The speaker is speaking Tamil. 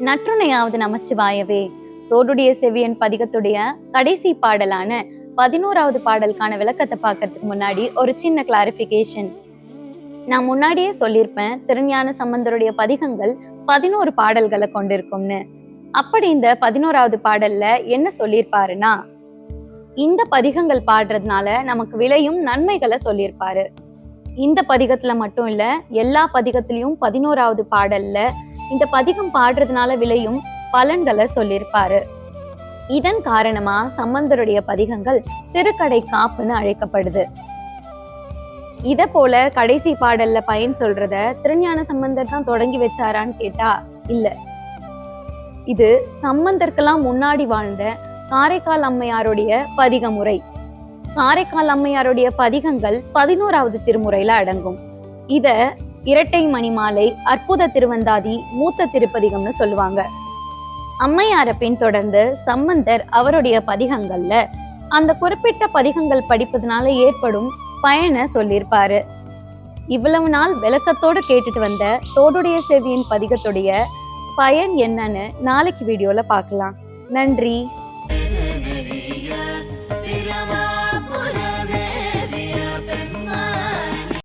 நற்றுணையாவது நமச்சிவாயவே. தோடுடைய செவியன் பதிகத்துடைய கடைசி பாடலான 11வது பாடலுக்கான விளக்கத்தை பார்க்கறதுக்கு முன்னாடி ஒரு சின்ன கிளாரிபிகேஷன். நான் முன்னாடியே சொல்லியிருப்பேன், திருஞான சம்பந்தருடைய பதிகங்கள் 11 பாடல்களை கொண்டிருக்கும்னு. அப்படி இந்த 11வது பாடல்ல என்ன சொல்லியிருப்பாருன்னா, இந்த பதிகங்கள் பாடுறதுனால நமக்கு விளையும் நன்மைகளை சொல்லியிருப்பாரு. இந்த பதிகத்துல மட்டும் இல்ல, எல்லா பதிகத்திலையும் 11வது பாடல்ல இந்த பதிகம் பாடுறதுனால விளையும் பலன்களை சொல்லியிருப்பாரு. இதன் காரணமா சம்பந்தருடைய பதிகங்கள் திருக்கடை காப்புன்னு அழைக்கப்படுது. இத போல கடைசி பாடல்ல பயன் சொல்றத திருஞான சம்பந்தர் தான் தொடங்கி வச்சாரான்னு கேட்டா இல்ல. இது சம்பந்தருக்கெல்லாம் முன்னாடி வாழ்ந்த காரைக்கால் அம்மையாருடைய பதிக முறை. காரைக்கால் அம்மையாருடைய பதிகங்கள் 11வது திருமுறையில அடங்கும். இத இரட்டை மணிமாலை, அற்புத திருவந்தாதி, மூத்த திருப்பதிகம்னு சொல்லுவாங்க. அம்மையாரை பின்தொடர்ந்து சம்பந்தர் அவருடைய பதிகங்கள்ல அந்த குறிப்பிட்ட பதிகங்கள் படிப்பதனால ஏற்படும் பயனை சொல்லியிருப்பாரு. இவ்வளவு நாள் விளக்கத்தோடு கேட்டுட்டு வந்த தோடுடைய செவியின் பதிகத்துடைய பயன் என்னன்னு நாளைக்கு வீடியோல பார்க்கலாம். நன்றி.